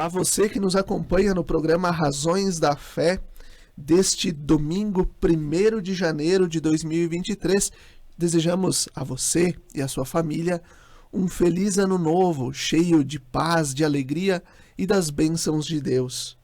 Olá, você que nos acompanha no programa Razões da Fé deste domingo 1º de janeiro de 2023. Desejamos a você e a sua família um feliz ano novo, cheio de paz, de alegria e das bênçãos de Deus.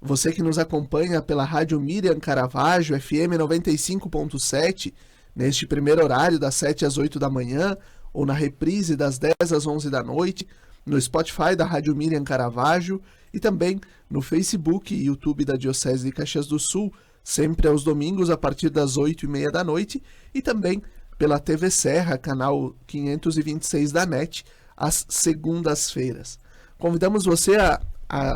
Você que nos acompanha pela Rádio Miriam Caravaggio, FM 95.7, neste primeiro horário das 7 às 8 da manhã, ou na reprise das 10 às 11 da noite, no Spotify da Rádio Miriam Caravaggio e também no Facebook e YouTube da Diocese de Caxias do Sul, sempre aos domingos a partir das 8h30 da noite, e também pela TV Serra, canal 526 da NET, às segundas-feiras. Convidamos você a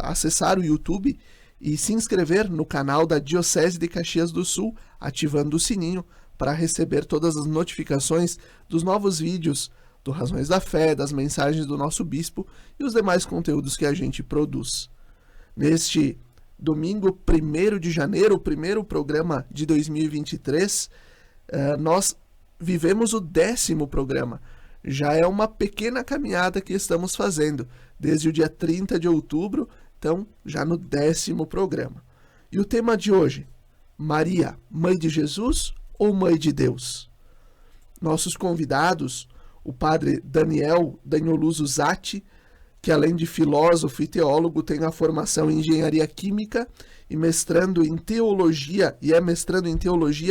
acessar o YouTube e se inscrever no canal da Diocese de Caxias do Sul, ativando o sininho para receber todas as notificações dos novos vídeos do Razões da Fé, das mensagens do nosso bispo e os demais conteúdos que a gente produz. Neste domingo 1º de janeiro, o primeiro programa de 2023, nós vivemos o 10º programa. Já é uma pequena caminhada que estamos fazendo, desde o dia 30 de outubro, então já no 10º programa. E o tema de hoje, Maria, Mãe de Jesus ou Mãe de Deus? Nossos convidados, o padre Daniel Danioluso Zatti, que além de filósofo e teólogo, tem a formação em engenharia química e é mestrando em teologia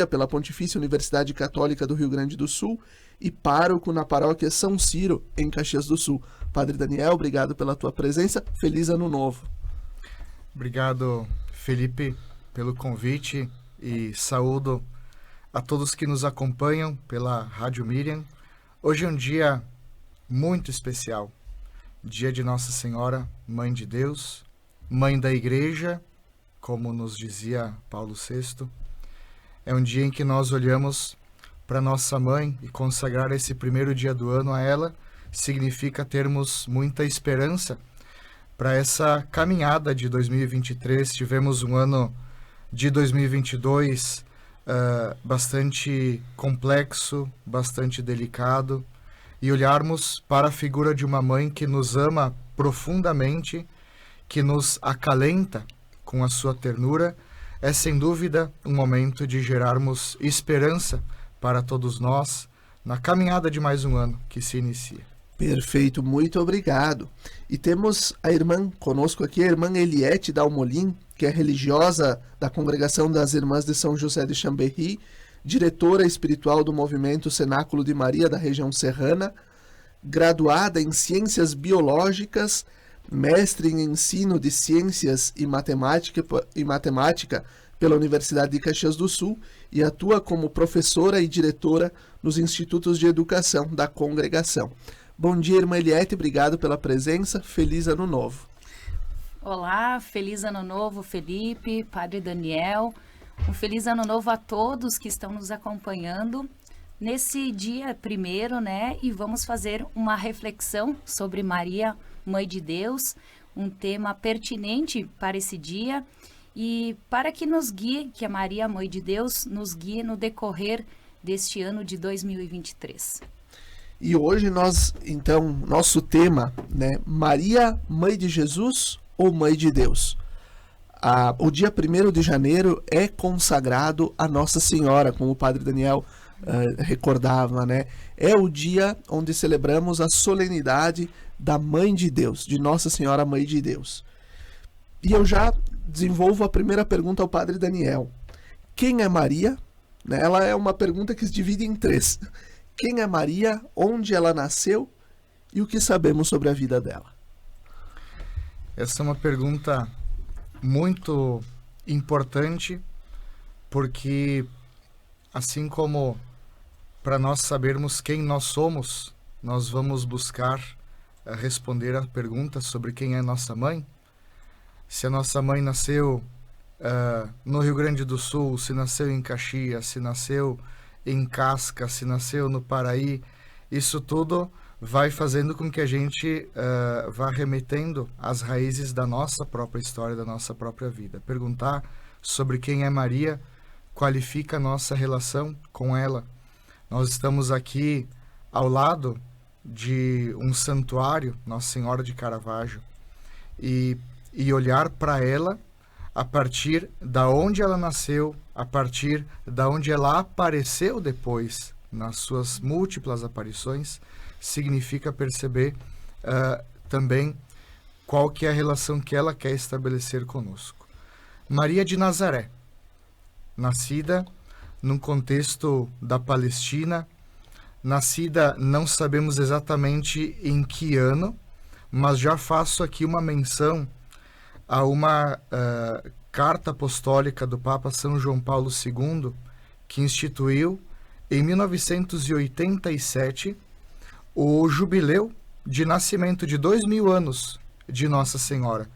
pela Pontifícia Universidade Católica do Rio Grande do Sul e pároco na paróquia São Ciro, em Caxias do Sul. Padre Daniel, obrigado pela tua presença. Feliz ano novo. Obrigado, Felipe, pelo convite e saúdo a todos que nos acompanham pela Rádio Miriam. Hoje é um dia muito especial, dia de Nossa Senhora, Mãe de Deus, Mãe da Igreja, como nos dizia Paulo VI. É um dia em que nós olhamos para nossa Mãe e consagrar esse primeiro dia do ano a ela significa termos muita esperança para essa caminhada de 2023. Tivemos um ano de 2022 bastante complexo, bastante delicado, e olharmos para a figura de uma mãe que nos ama profundamente, que nos acalenta com a sua ternura, é sem dúvida um momento de gerarmos esperança para todos nós na caminhada de mais um ano que se inicia. Perfeito, muito obrigado. E temos a irmã conosco aqui, a irmã Eliette Dalmolin, que é religiosa da Congregação das Irmãs de São José de Chambéry, diretora espiritual do movimento Cenáculo de Maria da região serrana, graduada em Ciências Biológicas, mestre em Ensino de Ciências e Matemática pela Universidade de Caxias do Sul e atua como professora e diretora nos Institutos de Educação da Congregação. Bom dia, irmã Eliette, obrigado pela presença, feliz ano novo. Olá, feliz ano novo, Felipe, Padre Daniel, um feliz ano novo a todos que estão nos acompanhando nesse dia 1º, né? E vamos fazer uma reflexão sobre Maria, Mãe de Deus, um tema pertinente para esse dia e para que nos guie, que a Maria, Mãe de Deus, nos guie no decorrer deste ano de 2023. E hoje nosso tema, né, Maria, Mãe de Jesus ou Mãe de Deus? O dia 1º de janeiro é consagrado a Nossa Senhora, como o Padre Daniel recordava, né? É o dia onde celebramos a solenidade da Mãe de Deus, de Nossa Senhora Mãe de Deus. E eu já desenvolvo a primeira pergunta ao Padre Daniel. Quem é Maria? Ela é uma pergunta que se divide em 3. Quem é Maria? Onde ela nasceu? E o que sabemos sobre a vida dela? Essa é uma pergunta muito importante, porque assim como para nós sabermos quem nós somos, nós vamos buscar responder a pergunta sobre quem é nossa mãe. Se a nossa mãe nasceu no Rio Grande do Sul, se nasceu em Caxias, se nasceu em Casca, se nasceu no Paraí, isso tudo vai fazendo com que a gente vá remetendo às raízes da nossa própria história, da nossa própria vida. Perguntar sobre quem é Maria qualifica a nossa relação com ela. Nós estamos aqui ao lado de um santuário, Nossa Senhora de Caravaggio, e olhar para ela a partir da onde ela nasceu, a partir da onde ela apareceu depois, nas suas múltiplas aparições, significa perceber também qual que é a relação que ela quer estabelecer conosco. Maria de Nazaré, nascida num contexto da Palestina, nascida não sabemos exatamente em que ano, mas já faço aqui uma menção a uma carta apostólica do Papa São João Paulo II, que instituiu em 1987 o jubileu de nascimento de 2000 anos de Nossa Senhora.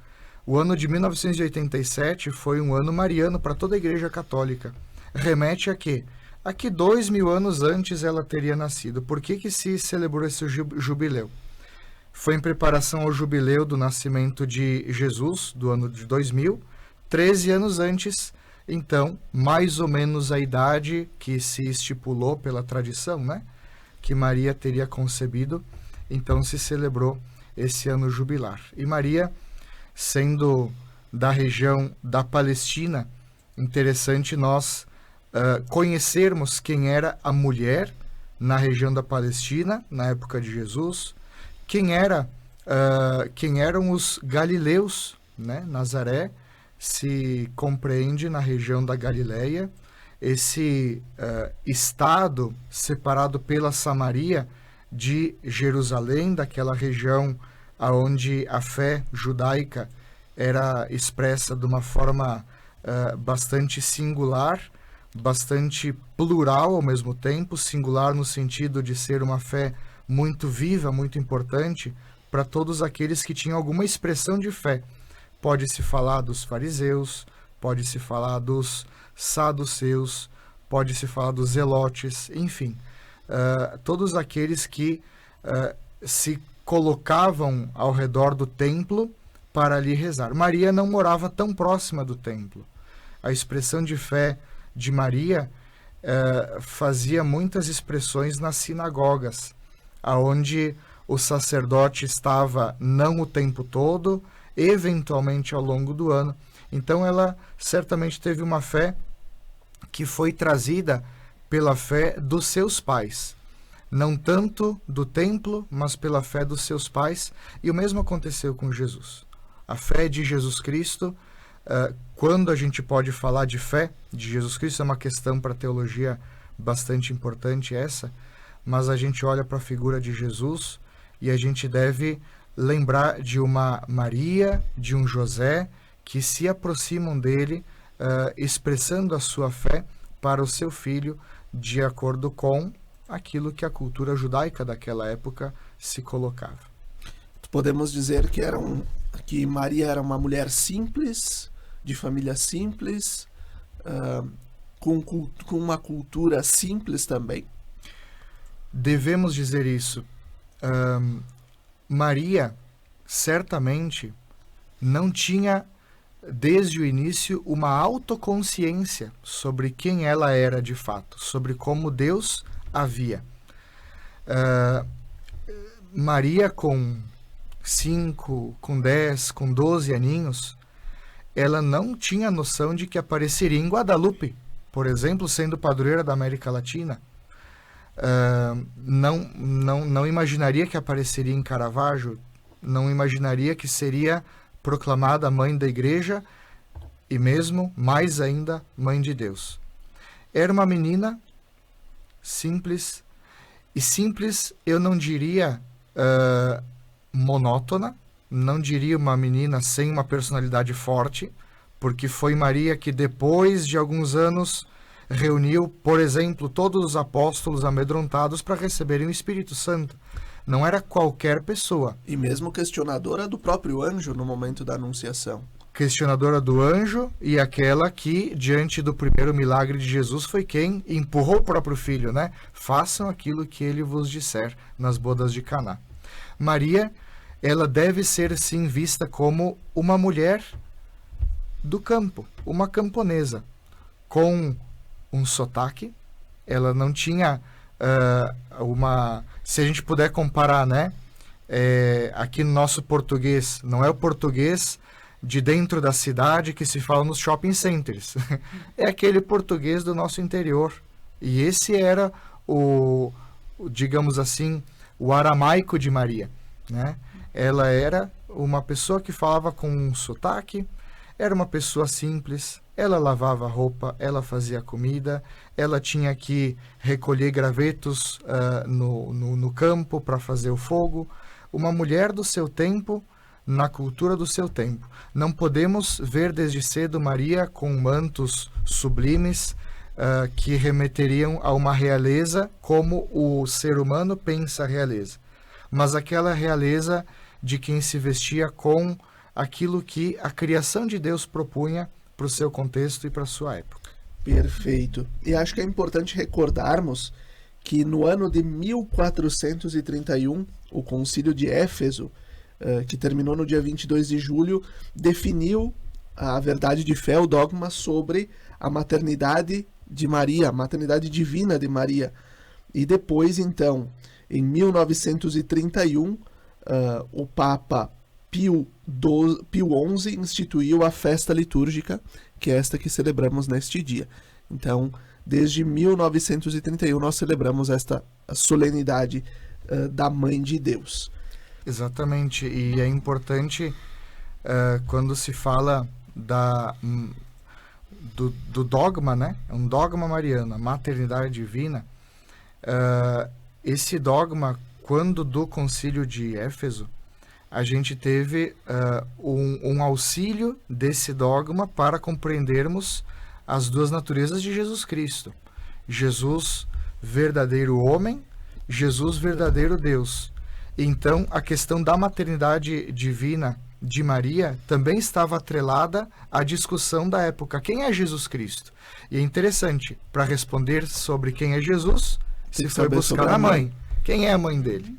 O ano de 1987 foi um ano mariano para toda a Igreja Católica. Remete a quê? A que 2000 anos antes ela teria nascido. Por que se celebrou esse jubileu? Foi em preparação ao jubileu do nascimento de Jesus, do ano de 2000, 13 anos antes, então, mais ou menos a idade que se estipulou pela tradição, né? Que Maria teria concebido, então se celebrou esse ano jubilar. E Maria, sendo da região da Palestina, interessante nós conhecermos quem era a mulher na região da Palestina, na época de Jesus, quem eram os galileus, né? Nazaré se compreende na região da Galileia, esse estado separado pela Samaria de Jerusalém, daquela região onde a fé judaica era expressa de uma forma bastante singular, bastante plural ao mesmo tempo, singular no sentido de ser uma fé muito viva, muito importante para todos aqueles que tinham alguma expressão de fé. Pode-se falar dos fariseus, pode-se falar dos saduceus, pode-se falar dos zelotes, enfim, todos aqueles que se colocavam ao redor do templo para ali rezar. Maria não morava tão próxima do templo. A expressão de fé de Maria fazia muitas expressões nas sinagogas, aonde o sacerdote estava não o tempo todo, eventualmente ao longo do ano. Então ela certamente teve uma fé que foi trazida pela fé dos seus pais, não tanto do templo, mas pela fé dos seus pais, e o mesmo aconteceu com Jesus. A fé de Jesus Cristo, quando a gente pode falar de fé de Jesus Cristo, é uma questão para a teologia bastante importante essa, mas a gente olha para a figura de Jesus e a gente deve lembrar de uma Maria, de um José, que se aproximam dele, expressando a sua fé para o seu filho, de acordo com aquilo que a cultura judaica daquela época se colocava. Podemos dizer que Maria era uma mulher simples, de família simples, com uma cultura simples também? Devemos dizer isso. Maria, certamente, não tinha, desde o início, uma autoconsciência sobre quem ela era de fato, sobre como Deus a via. Maria, com 5, com 10, com 12 aninhos, ela não tinha noção de que apareceria em Guadalupe, por exemplo, sendo padroeira da América Latina. Não imaginaria que apareceria em Caravaggio, não imaginaria que seria proclamada mãe da igreja e mesmo, mais ainda, mãe de Deus. Era uma menina simples, e simples eu não diria monótona, não diria uma menina sem uma personalidade forte, porque foi Maria que depois de alguns anos reuniu, por exemplo, todos os apóstolos amedrontados para receberem o Espírito Santo. Não era qualquer pessoa. E mesmo questionadora do próprio anjo no momento da anunciação. Questionadora do anjo e aquela que, diante do primeiro milagre de Jesus, foi quem empurrou o próprio filho, né? Façam aquilo que ele vos disser nas bodas de Caná. Maria, ela deve ser, sim, vista como uma mulher do campo, uma camponesa, com um sotaque. Ela não tinha se a gente puder comparar, né, aqui no nosso português, não é o português de dentro da cidade que se fala nos shopping centers. É aquele português do nosso interior. E esse era digamos assim, o aramaico de Maria, né? Ela era uma pessoa que falava com um sotaque, era uma pessoa simples, ela lavava roupa, ela fazia comida, ela tinha que recolher gravetos no campo para fazer o fogo. Uma mulher do seu tempo, na cultura do seu tempo. Não podemos ver desde cedo Maria com mantos sublimes que remeteriam a uma realeza como o ser humano pensa a realeza, mas aquela realeza de quem se vestia com aquilo que a criação de Deus propunha para o seu contexto e para a sua época. Perfeito. E acho que é importante recordarmos que no ano de 1431, o Concílio de Éfeso, que terminou no dia 22 de julho, definiu a verdade de fé, o dogma sobre a maternidade de Maria, a maternidade divina de Maria. E depois, então, em 1931, o Papa Pio XI instituiu a festa litúrgica, que é esta que celebramos neste dia. Então, desde 1931, nós celebramos esta solenidade da Mãe de Deus. Exatamente, e é importante quando se fala do dogma, né? Um dogma mariano, a maternidade divina. Esse dogma, quando do Concílio de Éfeso, a gente teve um auxílio desse dogma para compreendermos as duas naturezas de Jesus Cristo. Jesus, verdadeiro homem, Jesus, verdadeiro Deus. Então, a questão da maternidade divina de Maria também estava atrelada à discussão da época. Quem é Jesus Cristo? E é interessante, para responder sobre quem é Jesus, se foi buscar a mãe. Quem é a mãe dele?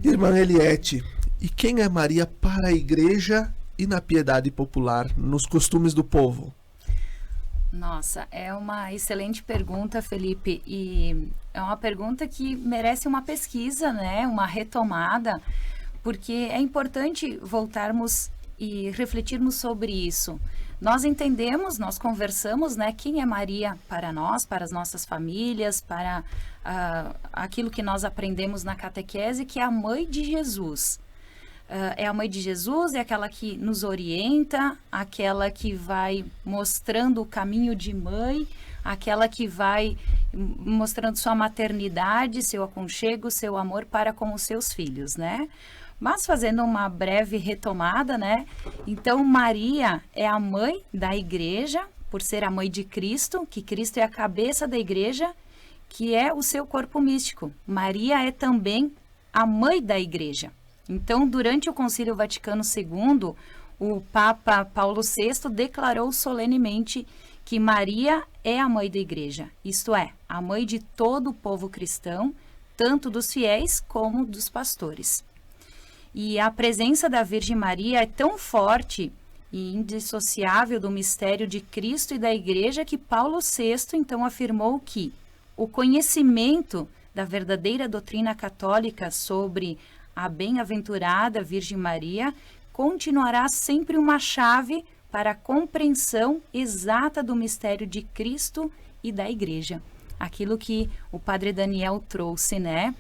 Irmã Eliette, e quem é Maria para a igreja e na piedade popular, nos costumes do povo? Nossa, é uma excelente pergunta, Felipe, e é uma pergunta que merece uma pesquisa, né? Uma retomada, porque é importante voltarmos e refletirmos sobre isso. Nós entendemos, nós conversamos, né? Quem é Maria para nós, para as nossas famílias, para aquilo que nós aprendemos na catequese, que é a mãe de Jesus. É a mãe de Jesus, é aquela que nos orienta, aquela que vai mostrando o caminho de mãe, aquela que vai mostrando sua maternidade, seu aconchego, seu amor para com os seus filhos, né? Mas fazendo uma breve retomada, né? Então, Maria é a mãe da igreja, por ser a mãe de Cristo, que Cristo é a cabeça da igreja, que é o seu corpo místico. Maria é também a mãe da igreja. Então, durante o Concílio Vaticano II, o Papa Paulo VI declarou solenemente que Maria é a mãe da igreja, isto é, a mãe de todo o povo cristão, tanto dos fiéis como dos pastores. E a presença da Virgem Maria é tão forte e indissociável do mistério de Cristo e da igreja que Paulo VI então afirmou que o conhecimento da verdadeira doutrina católica sobre a bem-aventurada Virgem Maria continuará sempre uma chave para a compreensão exata do mistério de Cristo e da Igreja. Aquilo que o Padre Daniel trouxe, né?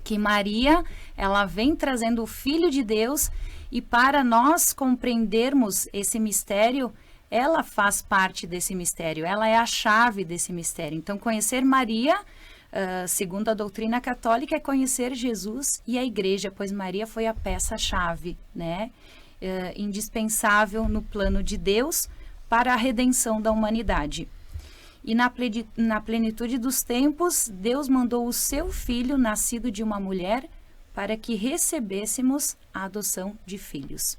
Que Maria, ela vem trazendo o Filho de Deus e para nós compreendermos esse mistério, ela faz parte desse mistério, ela é a chave desse mistério. Então, conhecer Maria, segundo a doutrina católica, é conhecer Jesus e a igreja, pois Maria foi a peça-chave, né? Indispensável no plano de Deus para a redenção da humanidade. E na plenitude dos tempos, Deus mandou o seu Filho, nascido de uma mulher, para que recebêssemos a adoção de filhos.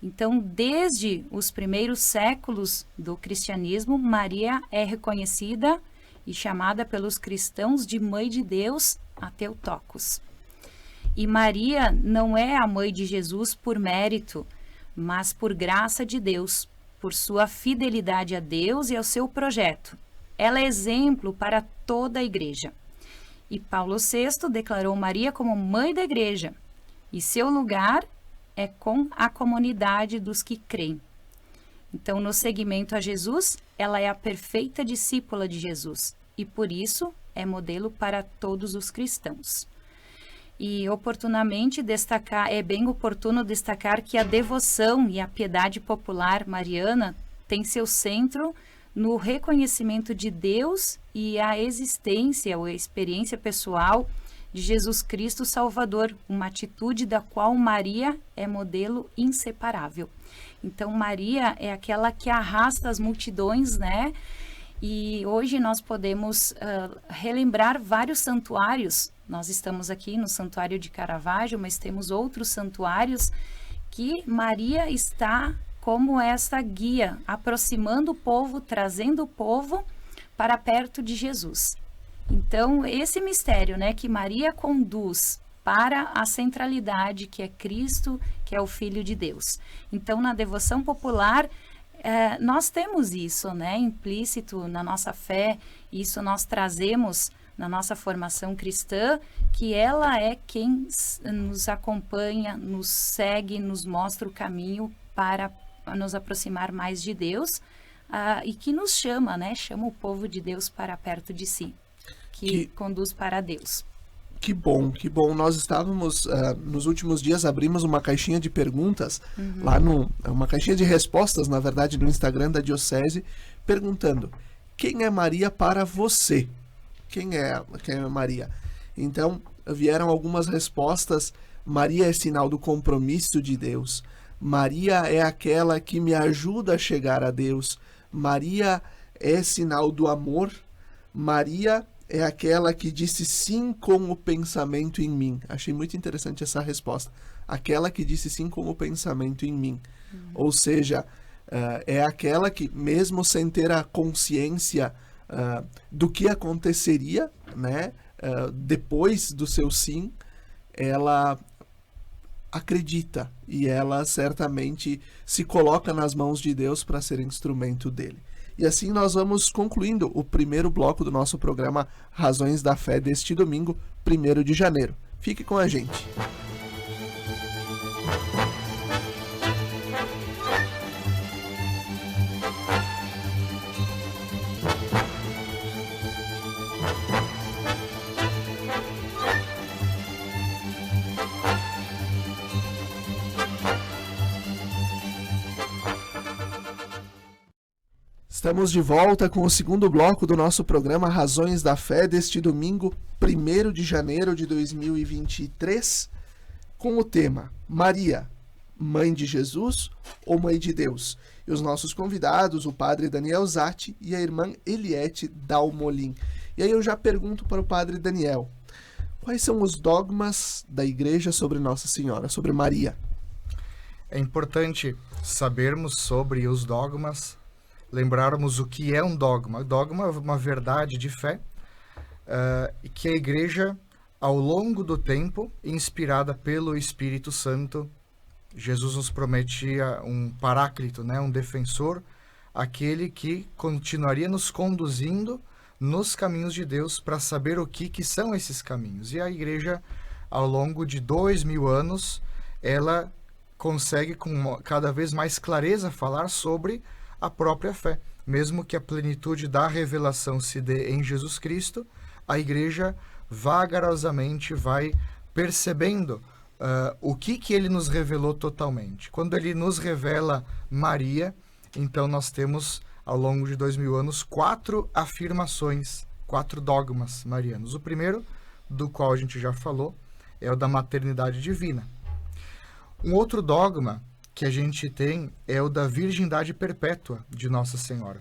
Então, desde os primeiros séculos do cristianismo, Maria é reconhecida e chamada pelos cristãos de Mãe de Deus a Theotokos. E Maria não é a mãe de Jesus por mérito, mas por graça de Deus, por sua fidelidade a Deus e ao seu projeto. Ela é exemplo para toda a igreja. E Paulo VI declarou Maria como mãe da igreja, e seu lugar é com a comunidade dos que creem. Então, no seguimento a Jesus, ela é a perfeita discípula de Jesus, e por isso é modelo para todos os cristãos. E é bem oportuno destacar que a devoção e a piedade popular mariana tem seu centro no reconhecimento de Deus e a existência ou a experiência pessoal de Jesus Cristo Salvador, uma atitude da qual Maria é modelo inseparável. Então, Maria é aquela que arrasta as multidões, né? E hoje nós podemos relembrar vários santuários. Nós estamos aqui no Santuário de Caravaggio, mas temos outros santuários que Maria está como essa guia, aproximando o povo, trazendo o povo para perto de Jesus. Então, esse mistério, né, que Maria conduz para a centralidade, que é Cristo, que é o Filho de Deus. Então, na devoção popular, nós temos isso, né, implícito na nossa fé, isso nós trazemos na nossa formação cristã, que ela é quem nos acompanha, nos segue, nos mostra o caminho para nos aproximar mais de Deus, e que nos chama, né, chama o povo de Deus para perto de si, que conduz para Deus. Que bom, que bom. Nós estávamos, nos últimos dias, abrimos uma caixinha de perguntas, uma caixinha de respostas, na verdade, no Instagram da Diocese, perguntando: quem é Maria para você? Quem é Maria? Então, vieram algumas respostas. Maria é sinal do compromisso de Deus. Maria é aquela que me ajuda a chegar a Deus. Maria é sinal do amor. Maria é aquela que disse sim com o pensamento em mim. Achei muito interessante essa resposta. Aquela que disse sim com o pensamento em mim. Ou seja, é aquela que, mesmo sem ter a consciência do que aconteceria, né, depois do seu sim, ela acredita e ela certamente se coloca nas mãos de Deus para ser instrumento dele. E assim nós vamos concluindo o primeiro bloco do nosso programa Razões da Fé deste domingo, 1º de janeiro. Fique com a gente. Estamos de volta com o segundo bloco do nosso programa Razões da Fé deste domingo, 1º de janeiro de 2023, com o tema Maria, Mãe de Jesus ou Mãe de Deus? E os nossos convidados, o padre Daniel Zatti e a irmã Eliette Dalmolin. E aí eu já pergunto para o padre Daniel, quais são os dogmas da Igreja sobre Nossa Senhora, sobre Maria? É importante sabermos sobre os dogmas, lembrarmos o que é um dogma. O dogma é uma verdade de fé que a Igreja, ao longo do tempo, inspirada pelo Espírito Santo, Jesus nos prometia um paráclito, né, um defensor, aquele que continuaria nos conduzindo nos caminhos de Deus para saber o que são esses caminhos. E a Igreja, ao longo de 2000 anos, ela consegue com cada vez mais clareza falar sobre a própria fé. Mesmo que a plenitude da revelação se dê em Jesus Cristo, a Igreja vagarosamente vai percebendo o que ele nos revelou totalmente. Quando ele nos revela Maria, então nós temos, ao longo de 2000 anos, 4 afirmações, 4 dogmas marianos. O primeiro, do qual a gente já falou, é o da maternidade divina. Um outro dogma que a gente tem é o da virgindade perpétua de Nossa Senhora.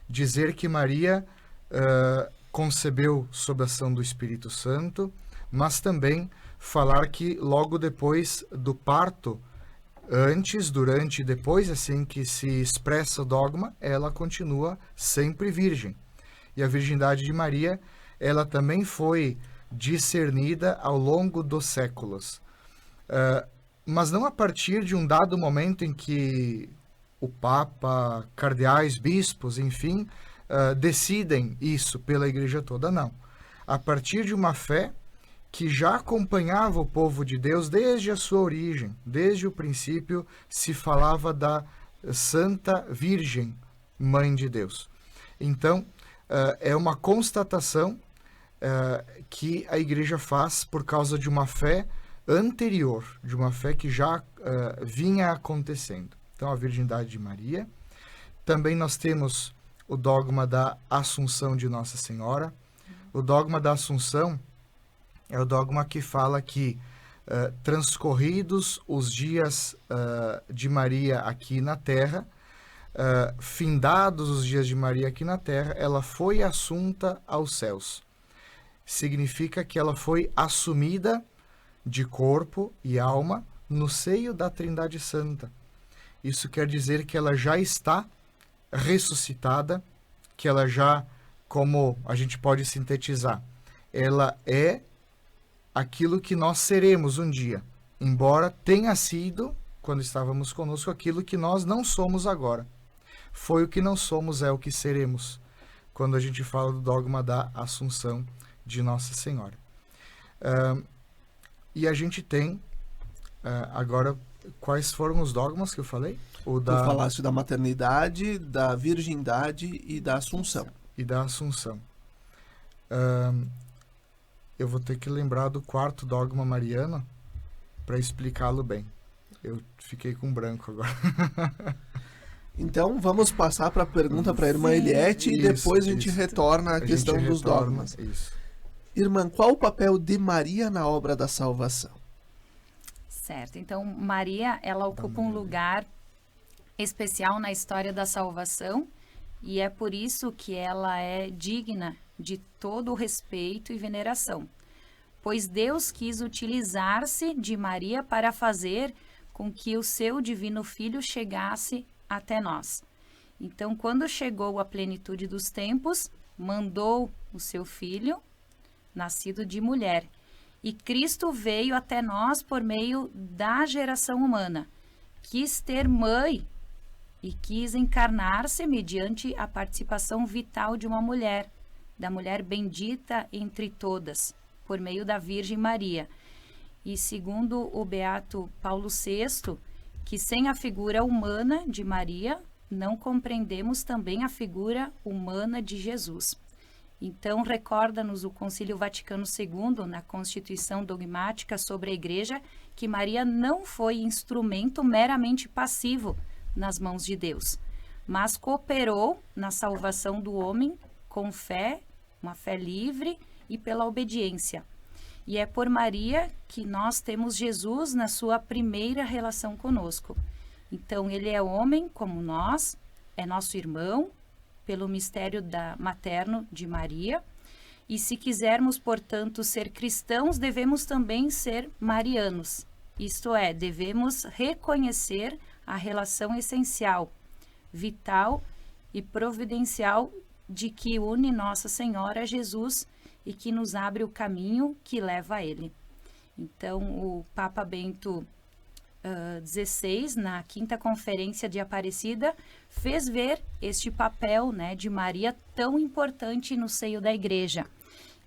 Dizer que Maria concebeu sob a ação do Espírito Santo, mas também falar que logo depois do parto, antes, durante e depois, assim que se expressa o dogma, ela continua sempre virgem. E a virgindade de Maria, ela também foi discernida ao longo dos séculos. Mas não a partir de um dado momento em que o Papa, cardeais, bispos, enfim, decidem isso pela Igreja toda, não. a partir de uma fé que já acompanhava o povo de Deus desde a sua origem. Desde o princípio se falava da Santa Virgem, Mãe de Deus. Então, é uma constatação que a igreja faz por causa de uma fé anterior, de uma fé que já vinha acontecendo. Então, a virgindade de Maria. Também nós temos o dogma da Assunção de Nossa Senhora. O dogma da Assunção é o dogma que fala que, transcorridos os dias de Maria aqui na Terra, findados os dias de Maria aqui na Terra, ela foi assunta aos céus. Significa que ela foi assumida de corpo e alma no seio da Trindade Santa. Isso quer dizer que ela já está ressuscitada, que ela já, como a gente pode sintetizar, ela é aquilo que nós seremos um dia, embora tenha sido, quando estávamos conosco, aquilo que nós não somos agora. Foi o que não somos, é o que seremos, quando a gente fala do dogma da Assunção de Nossa Senhora. E a gente tem, agora, quais foram os dogmas que eu falei? Tu falaste da maternidade, da virgindade e da Assunção. E da Assunção. Eu vou ter que lembrar do quarto dogma mariano para explicá-lo bem. Eu fiquei com branco agora. Então, vamos passar para a pergunta para a irmã Eliette e depois a gente retorna à questão dos dogmas. Isso. Irmã, qual o papel de Maria na obra da salvação? Certo. Então, Maria, ela ocupa um lugar especial na história da salvação e é por isso que ela é digna de todo o respeito e veneração, pois Deus quis utilizar-se de Maria para fazer com que o seu divino Filho chegasse até nós. Então, quando chegou a plenitude dos tempos, mandou o seu Filho, nascido de mulher, e Cristo veio até nós por meio da geração humana, quis ter mãe e quis encarnar-se mediante a participação vital de uma mulher, da mulher bendita entre todas, por meio da Virgem Maria. E segundo o beato Paulo VI, que sem a figura humana de Maria, não compreendemos também a figura humana de Jesus. Então, recorda-nos o Concílio Vaticano II, na Constituição Dogmática sobre a Igreja, que Maria não foi instrumento meramente passivo nas mãos de Deus, mas cooperou na salvação do homem com fé, uma fé livre e pela obediência. E é por Maria que nós temos Jesus na sua primeira relação conosco. Então, ele é homem como nós, é nosso irmão, pelo mistério materno de Maria. E se quisermos, portanto, ser cristãos, devemos também ser marianos. Isto é, devemos reconhecer a relação essencial, vital e providencial de que une Nossa Senhora a Jesus e que nos abre o caminho que leva a Ele. Então, o Papa Bento XVI, na 5ª Conferência de Aparecida, fez ver este papel, né, de Maria tão importante no seio da Igreja,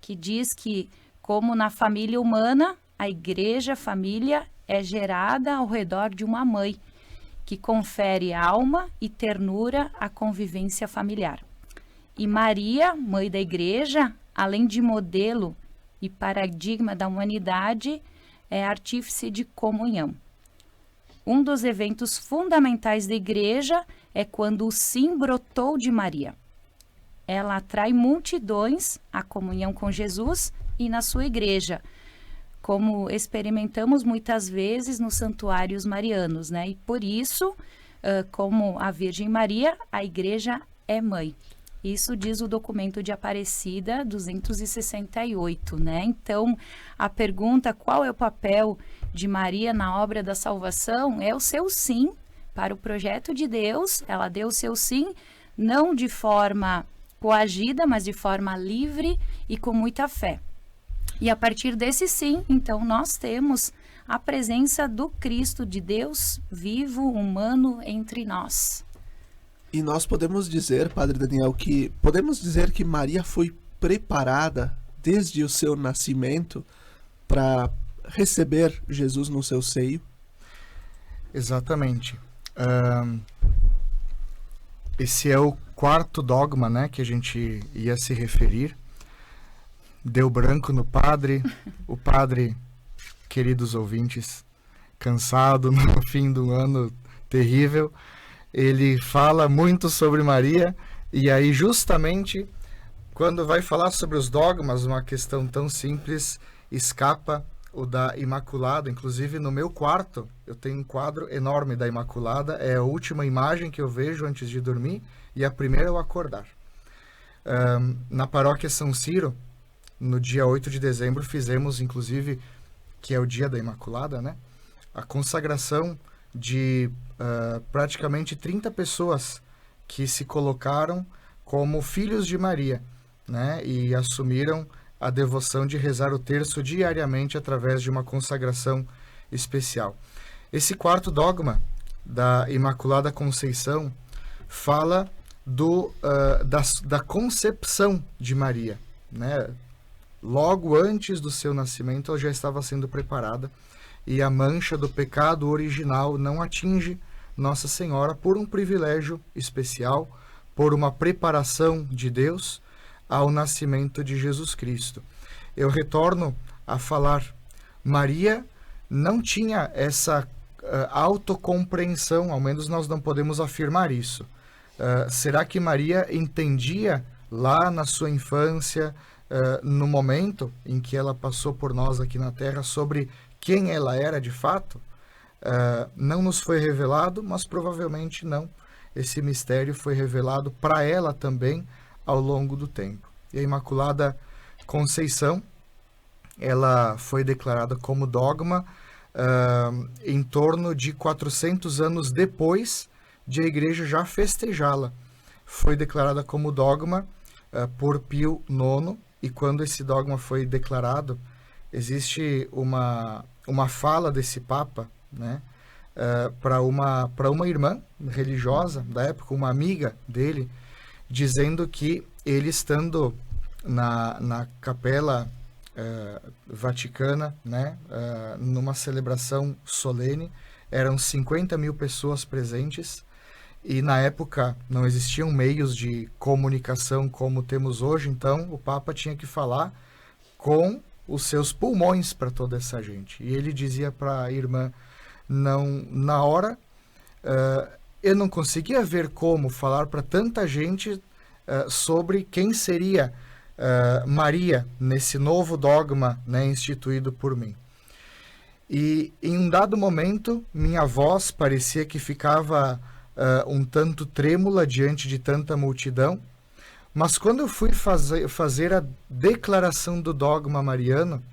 que diz que, como na família humana, a Igreja, a família, é gerada ao redor de uma mãe, que confere alma e ternura à convivência familiar. E Maria, mãe da Igreja, além de modelo e paradigma da humanidade, é artífice de comunhão. Um dos eventos fundamentais da Igreja é quando o sim brotou de Maria. Ela atrai multidões à comunhão com Jesus e na sua Igreja, como experimentamos muitas vezes nos santuários marianos, né? E por isso, como a Virgem Maria, a Igreja é mãe. Isso diz o documento de Aparecida 268, né? Então, a pergunta, qual é o papel de Maria na obra da salvação, é o seu sim para o projeto de Deus. Ela deu o seu sim, não de forma coagida, mas de forma livre e com muita fé. E a partir desse sim, então, nós temos a presença do Cristo, de Deus vivo, humano, entre nós. E nós podemos dizer, Padre Daniel, que Maria foi preparada desde o seu nascimento para receber Jesus no seu seio? Exatamente. Esse é o quarto dogma, né, que a gente ia se referir. Deu branco no padre, o padre, queridos ouvintes, cansado no fim do ano terrível, ele fala muito sobre Maria, e aí justamente quando vai falar sobre os dogmas, uma questão tão simples escapa o da Imaculada. Inclusive no meu quarto eu tenho um quadro enorme da Imaculada, é a última imagem que eu vejo antes de dormir e a primeira ao acordar. Na paróquia São Ciro, no dia 8 de dezembro, fizemos, inclusive, que é o dia da Imaculada, né? A consagração de praticamente 30 pessoas que se colocaram como filhos de Maria, né? E assumiram a devoção de rezar o terço diariamente através de uma consagração especial. Esse quarto dogma da Imaculada Conceição fala da concepção de Maria, né? Logo antes do seu nascimento, ela já estava sendo preparada, e a mancha do pecado original não atinge Nossa Senhora por um privilégio especial, por uma preparação de Deus ao nascimento de Jesus Cristo. Eu retorno a falar, Maria não tinha essa autocompreensão, ao menos nós não podemos afirmar isso. Será que Maria entendia lá na sua infância, no momento em que ela passou por nós aqui na Terra, sobre quem ela era de fato? Não nos foi revelado, mas provavelmente não. Esse mistério foi revelado para ela também ao longo do tempo. E a Imaculada Conceição, ela foi declarada como dogma em torno de 400 anos depois de a Igreja já festejá-la. Foi declarada como dogma por Pio IX, e quando esse dogma foi declarado, existe uma fala desse Papa, né, para uma irmã religiosa da época, uma amiga dele, dizendo que ele, estando na capela vaticana, né, numa celebração solene, eram 50 mil pessoas presentes, e na época não existiam meios de comunicação como temos hoje, então o Papa tinha que falar com os seus pulmões para toda essa gente. E ele dizia para a irmã, na hora, eu não conseguia ver como falar para tanta gente sobre quem seria Maria nesse novo dogma, né, instituído por mim. E em um dado momento, minha voz parecia que ficava um tanto trêmula diante de tanta multidão, mas quando eu fui fazer a declaração do dogma mariano,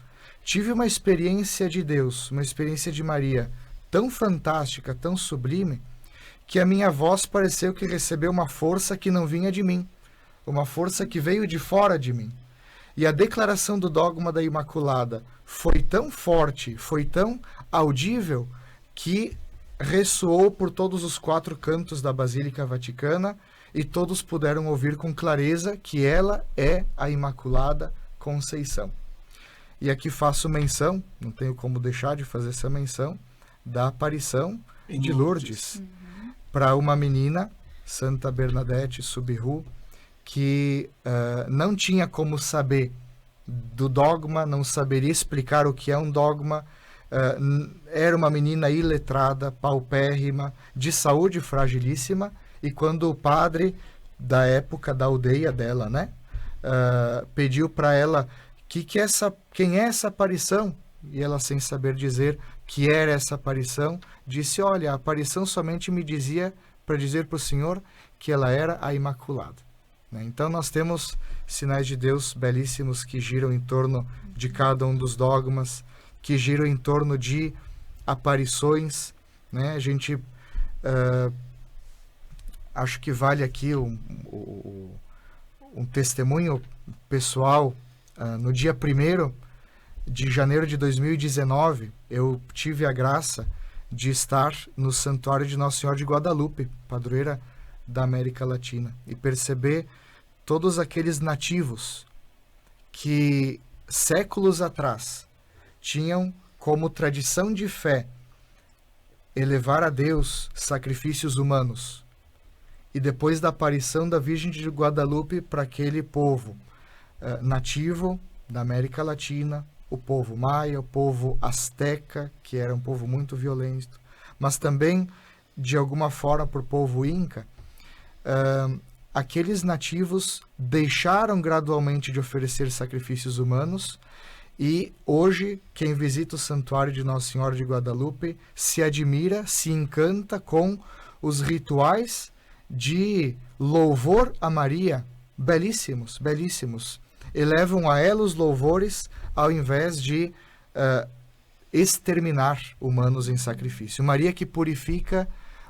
tive uma experiência de Deus, uma experiência de Maria tão fantástica, tão sublime, que a minha voz pareceu que recebeu uma força que não vinha de mim, uma força que veio de fora de mim. E a declaração do dogma da Imaculada foi tão forte, foi tão audível, que ressoou por todos os 4 cantos da Basílica Vaticana, e todos puderam ouvir com clareza que ela é a Imaculada Conceição. E aqui faço menção, não tenho como deixar de fazer essa menção, da aparição de Lourdes para uma menina, Santa Bernadette Subiru, que não tinha como saber do dogma, não saberia explicar o que é um dogma, era uma menina iletrada, paupérrima, de saúde fragilíssima, e quando o padre da época, da aldeia dela, né, pediu para ela quem é essa aparição, e ela, sem saber dizer que era essa aparição, disse, olha, a aparição somente me dizia para dizer para o Senhor que ela era a Imaculada. Então nós temos sinais de Deus belíssimos que giram em torno de cada um dos dogmas, que giram em torno de aparições, né? A gente acho que vale aqui um testemunho pessoal. No dia 1º de janeiro de 2019, eu tive a graça de estar no Santuário de Nossa Senhora de Guadalupe, padroeira da América Latina, e perceber todos aqueles nativos que séculos atrás tinham como tradição de fé elevar a Deus sacrifícios humanos, e depois da aparição da Virgem de Guadalupe para aquele povo nativo da América Latina, o povo maia, o povo asteca, que era um povo muito violento, mas também, de alguma forma, por povo inca, aqueles nativos deixaram gradualmente de oferecer sacrifícios humanos, e hoje, quem visita o santuário de Nossa Senhora de Guadalupe se admira, se encanta com os rituais de louvor a Maria, belíssimos, belíssimos. Elevam a ela os louvores ao invés de exterminar humanos em sacrifício. Maria que purifica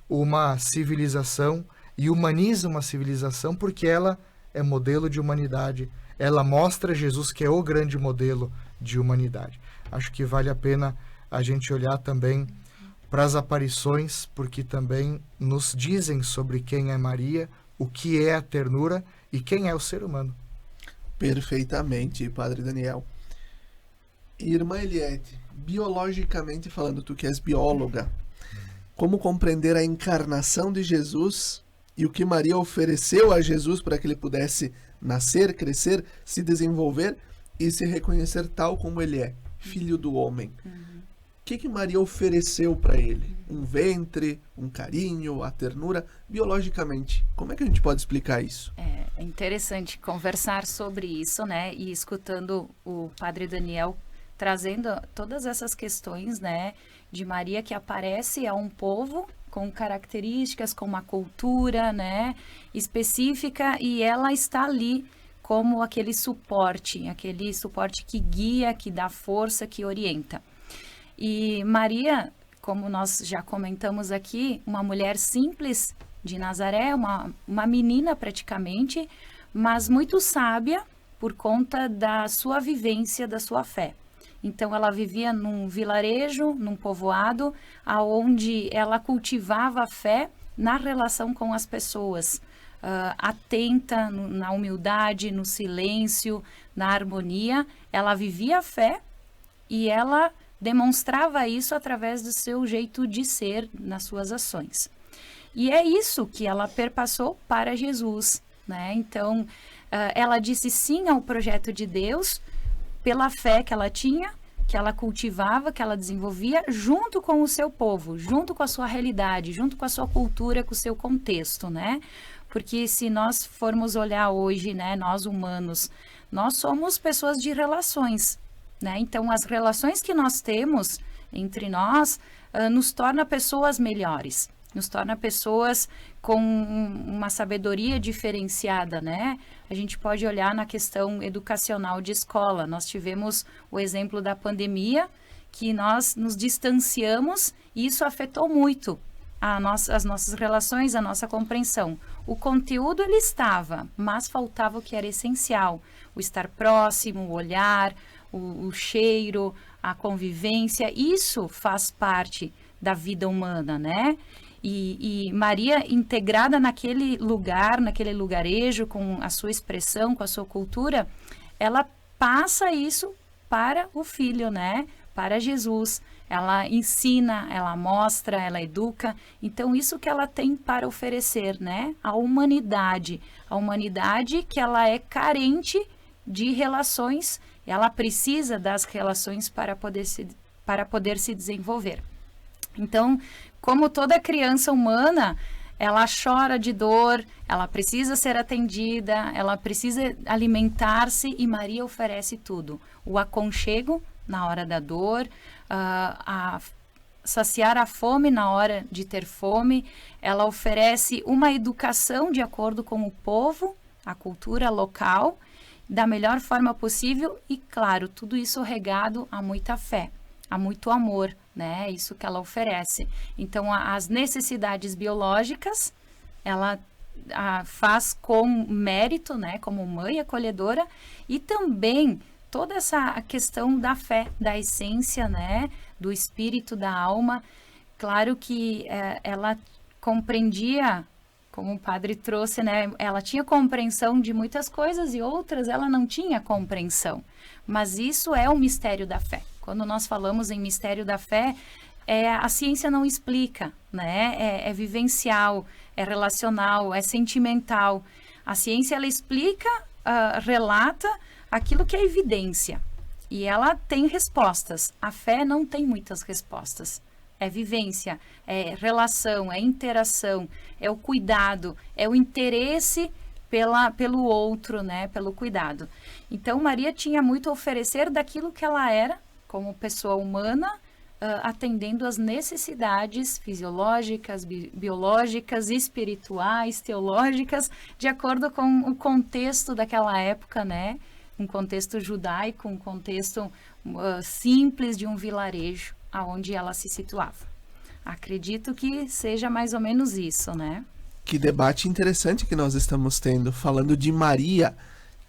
uma civilização e humaniza uma civilização, porque ela é modelo de humanidade. Ela mostra Jesus, que é o grande modelo de humanidade. Acho que vale a pena a gente olhar também para as aparições, porque também nos dizem sobre quem é Maria, o que é a ternura e quem é o ser humano. Perfeitamente, Padre Daniel. Irmã Eliette, biologicamente falando, tu que és bióloga, como compreender a encarnação de Jesus e o que Maria ofereceu a Jesus para que ele pudesse nascer, crescer, se desenvolver e se reconhecer tal como ele é, filho do homem? O que Maria ofereceu para ele? Um ventre, um carinho, a ternura, biologicamente. Como é que a gente pode explicar isso? É interessante conversar sobre isso, né? E escutando o Padre Daniel trazendo todas essas questões, né? De Maria que aparece a um povo com características, com uma cultura, né? Específica, e ela está ali como aquele suporte que guia, que dá força, que orienta. E Maria, como nós já comentamos aqui, uma mulher simples de Nazaré, uma menina praticamente, mas muito sábia por conta da sua vivência, da sua fé. Então, ela vivia num vilarejo, num povoado, onde ela cultivava a fé na relação com as pessoas, atenta na humildade, no silêncio, na harmonia. Ela vivia a fé e ela demonstrava isso através do seu jeito de ser nas suas ações. E é isso que ela perpassou para Jesus, né? Então, ela disse sim ao projeto de Deus pela fé que ela tinha, que ela cultivava, que ela desenvolvia junto com o seu povo, junto com a sua realidade, junto com a sua cultura, com o seu contexto, né? Porque se nós formos olhar hoje, né, nós humanos, nós somos pessoas de relações, né? Então, as relações que nós temos entre nós nos torna pessoas melhores, nos torna pessoas com uma sabedoria diferenciada, né? A gente pode olhar na questão educacional de escola. Nós tivemos o exemplo da pandemia, que nós nos distanciamos e isso afetou muito as nossas relações, a nossa compreensão. O conteúdo ele estava, mas faltava o que era essencial, o estar próximo, o olhar, o cheiro, a convivência. Isso faz parte da vida humana, né? E Maria, integrada naquele lugar, naquele lugarejo, com a sua expressão, com a sua cultura, ela passa isso para o Filho, né? Para Jesus. Ela ensina, ela mostra, ela educa. Então, isso que ela tem para oferecer, né? A humanidade que ela é carente de relações, ela precisa das relações para poder se desenvolver. Então, como toda criança humana, ela chora de dor, ela precisa ser atendida, ela precisa alimentar-se, e Maria oferece tudo. O aconchego na hora da dor, saciar a fome na hora de ter fome. Ela oferece uma educação de acordo com o povo, a cultura local, da melhor forma possível e, claro, tudo isso regado a muita fé, a muito amor, né? Isso que ela oferece. Então, as necessidades biológicas, ela faz com mérito, né? Como mãe acolhedora, e também toda essa questão da fé, da essência, né? Do espírito, da alma. Claro que ela compreendia como o padre trouxe, né? Ela tinha compreensão de muitas coisas e outras ela não tinha compreensão. Mas isso é o mistério da fé. Quando nós falamos em mistério da fé, a ciência não explica, né? É vivencial, é relacional, é sentimental. A ciência, ela explica, relata aquilo que é evidência. E ela tem respostas. A fé não tem muitas respostas. É vivência, é relação, é interação, é o cuidado, é o interesse pelo outro, né? Pelo cuidado. Então, Maria tinha muito a oferecer daquilo que ela era, como pessoa humana, atendendo às necessidades fisiológicas, biológicas, espirituais, teológicas, de acordo com o contexto daquela época, né? Um contexto judaico, um contexto simples de um vilarejo, aonde ela se situava. Acredito que seja mais ou menos isso, né? Que debate interessante que nós estamos tendo, falando de Maria,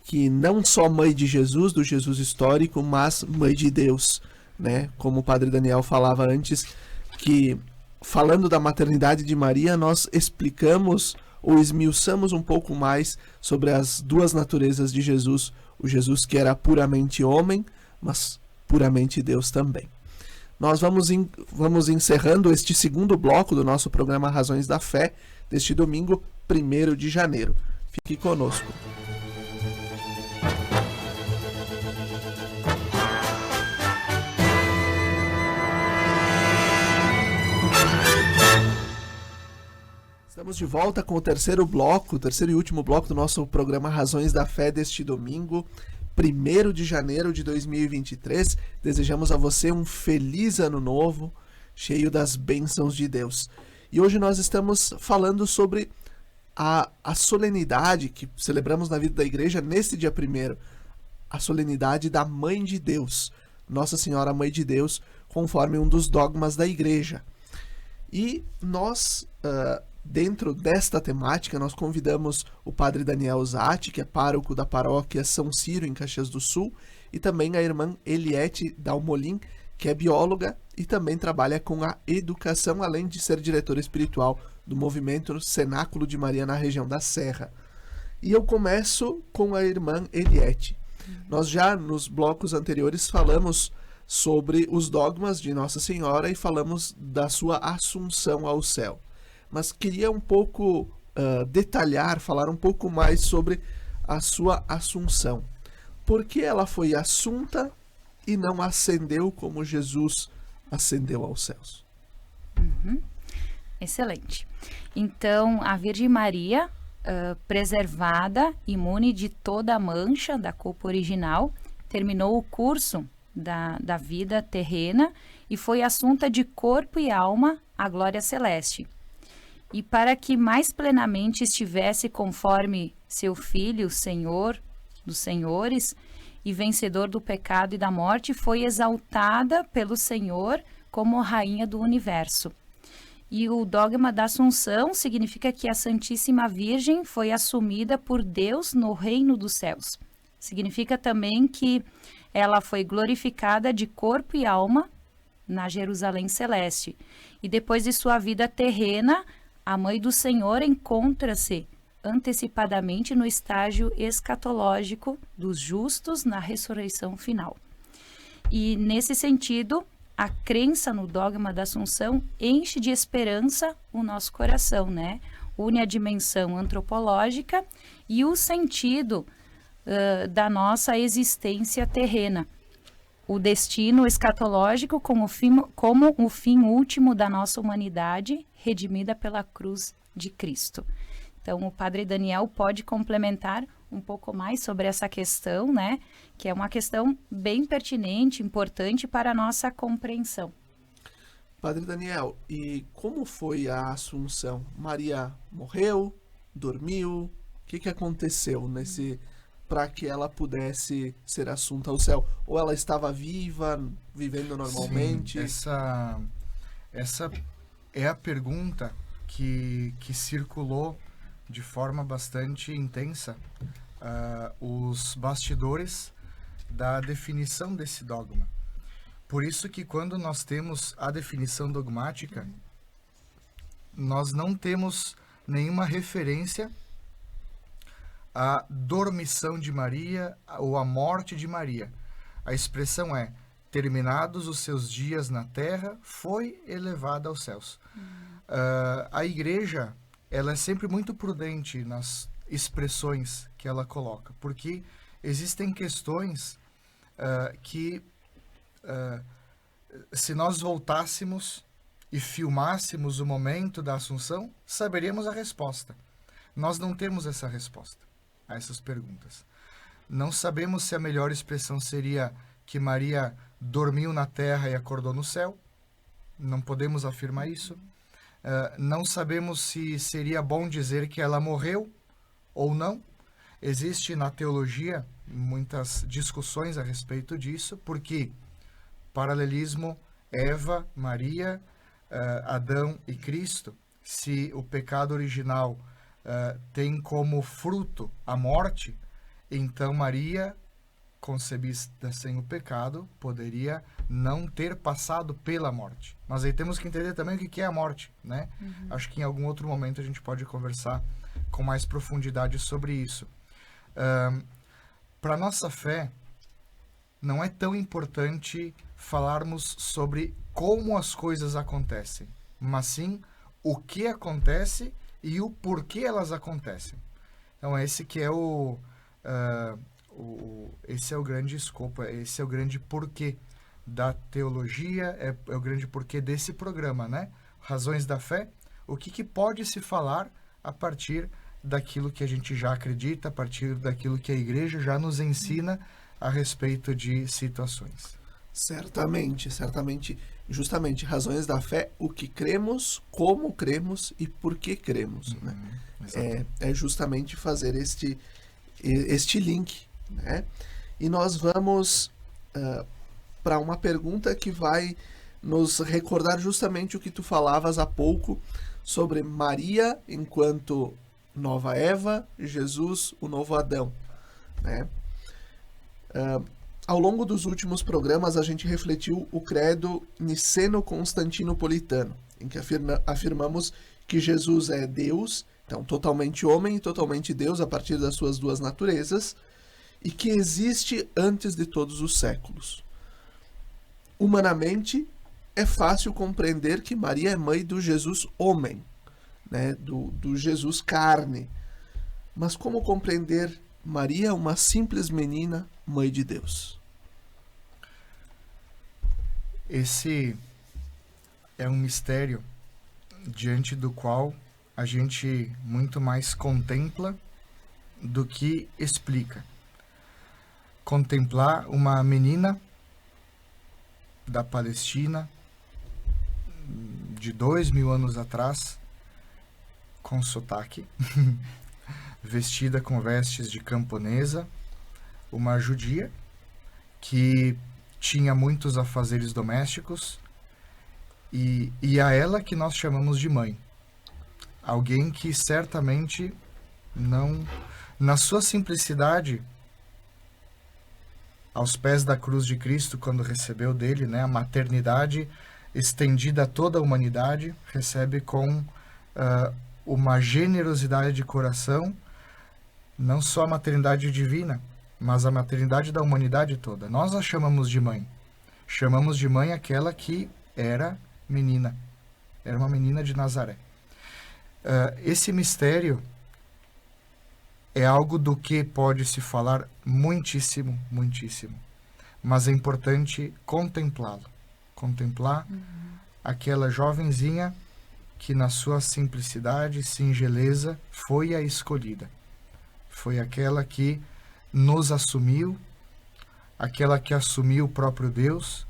que não só mãe de Jesus, do Jesus histórico, mas mãe de Deus, né? Como o padre Daniel falava antes, que falando da maternidade de Maria, nós explicamos ou esmiuçamos um pouco mais sobre as duas naturezas de Jesus, o Jesus que era puramente homem, mas puramente Deus também. Nós vamos encerrando este segundo bloco do nosso programa Razões da Fé, deste domingo, 1º de janeiro. Fique conosco. Estamos de volta com o terceiro e último bloco do nosso programa Razões da Fé deste domingo, 1º de janeiro de 2023. Desejamos a você um feliz ano novo, cheio das bênçãos de Deus. E hoje nós estamos falando sobre a solenidade que celebramos na vida da igreja nesse dia 1º, a solenidade da Mãe de Deus, Nossa Senhora Mãe de Deus, conforme um dos dogmas da igreja. E nós, dentro desta temática, nós convidamos o padre Daniel Zatti, que é pároco da paróquia São Ciro, em Caxias do Sul, e também a irmã Eliette Dalmolin, que é bióloga e também trabalha com a educação, além de ser diretora espiritual do movimento Cenáculo de Maria na região da Serra. E eu começo com a irmã Eliette. Nós já nos blocos anteriores falamos sobre os dogmas de Nossa Senhora e falamos da sua assunção ao céu. Mas queria um pouco detalhar, falar um pouco mais sobre a sua assunção. Por que ela foi assunta e não ascendeu como Jesus ascendeu aos céus? Excelente. Então, a Virgem Maria, preservada, imune de toda a mancha da culpa original, terminou o curso da vida terrena e foi assunta de corpo e alma à glória celeste. E para que mais plenamente estivesse conforme seu Filho, Senhor dos senhores e vencedor do pecado e da morte, foi exaltada pelo Senhor como Rainha do Universo. E o dogma da Assunção significa que a Santíssima Virgem foi assumida por Deus no reino dos céus. Significa também que ela foi glorificada de corpo e alma na Jerusalém Celeste. E depois de sua vida terrena, a Mãe do Senhor encontra-se antecipadamente no estágio escatológico dos justos na ressurreição final. E, nesse sentido, a crença no dogma da Assunção enche de esperança o nosso coração, né? Une a dimensão antropológica e o sentido da nossa existência terrena. O destino escatológico como o fim último da nossa humanidade, redimida pela cruz de Cristo. Então, o padre Daniel pode complementar um pouco mais sobre essa questão, né? Que é uma questão bem pertinente, importante para a nossa compreensão. Padre Daniel, e como foi a Assunção? Maria morreu? Dormiu? O que aconteceu para que ela pudesse ser assunta ao céu? Ou ela estava viva, vivendo normalmente? Sim, essa é a pergunta que circulou de forma bastante intensa os bastidores da definição desse dogma. Por isso que quando nós temos a definição dogmática, nós não temos nenhuma referência à dormição de Maria ou à morte de Maria. A expressão é: terminados os seus dias na terra, foi elevada aos céus. A igreja, ela é sempre muito prudente nas expressões que ela coloca, porque existem questões que, se nós voltássemos e filmássemos o momento da Assunção, saberíamos a resposta. Nós não temos essa resposta a essas perguntas. Não sabemos se a melhor expressão seria que Maria dormiu na terra e acordou no céu. Não podemos afirmar isso. Não sabemos se seria bom dizer que ela morreu ou não. Existe na teologia muitas discussões a respeito disso, porque paralelismo Eva, Maria, Adão e Cristo, se o pecado original tem como fruto a morte, então Maria, concebida sem o pecado, poderia não ter passado pela morte. Mas aí temos que entender também o que é a morte, né? Acho que em algum outro momento a gente pode conversar com mais profundidade sobre isso. Para a nossa fé, não é tão importante falarmos sobre como as coisas acontecem, mas sim o que acontece e o porquê elas acontecem. Então, esse que é esse é o grande escopo, esse é o grande porquê da teologia, é o grande porquê desse programa, né? Razões da Fé, o que pode se falar a partir daquilo que a gente já acredita, a partir daquilo que a igreja já nos ensina a respeito de situações. Certamente, certamente. Justamente, razões da fé, o que cremos, como cremos e por que cremos. Né? É justamente fazer este link. Né? E nós vamos para uma pergunta que vai nos recordar justamente o que tu falavas há pouco sobre Maria enquanto nova Eva, Jesus, o novo Adão. Né? Ao longo dos últimos programas, a gente refletiu o credo niceno-constantinopolitano, em que afirmamos que Jesus é Deus, então totalmente homem e totalmente Deus a partir das suas duas naturezas, e que existe antes de todos os séculos. Humanamente, é fácil compreender que Maria é mãe do Jesus homem, né, do Jesus carne. Mas como compreender Maria, uma simples menina, mãe de Deus? Esse é um mistério diante do qual a gente muito mais contempla do que explica. Contemplar uma menina da Palestina de 2000 anos atrás, com sotaque, vestida com vestes de camponesa, uma judia que tinha muitos afazeres domésticos e a ela que nós chamamos de mãe. Alguém que certamente não, na sua simplicidade, aos pés da cruz de Cristo, quando recebeu dele, né, a maternidade estendida a toda a humanidade, recebe com uma generosidade de coração, não só a maternidade divina, mas a maternidade da humanidade toda. Nós a chamamos de mãe. Chamamos de mãe aquela que era menina. Era uma menina de Nazaré. Esse mistério é algo do que pode se falar muitíssimo, muitíssimo. Mas é importante contemplá-lo. Contemplar aquela jovenzinha que na sua simplicidade e singeleza foi a escolhida. Foi aquela que nos assumiu, aquela que assumiu o próprio Deus,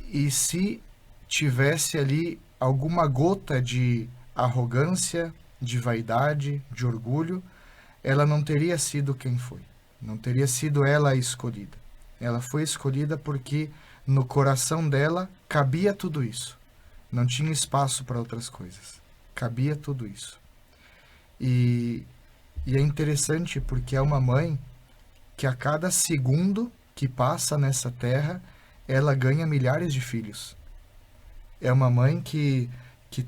e se tivesse ali alguma gota de arrogância, de vaidade, de orgulho, ela não teria sido quem foi. Não teria sido ela a escolhida. Ela foi escolhida porque no coração dela cabia tudo isso. Não tinha espaço para outras coisas. Cabia tudo isso. E é interessante porque é uma mãe que a cada segundo que passa nessa terra, ela ganha milhares de filhos. É uma mãe que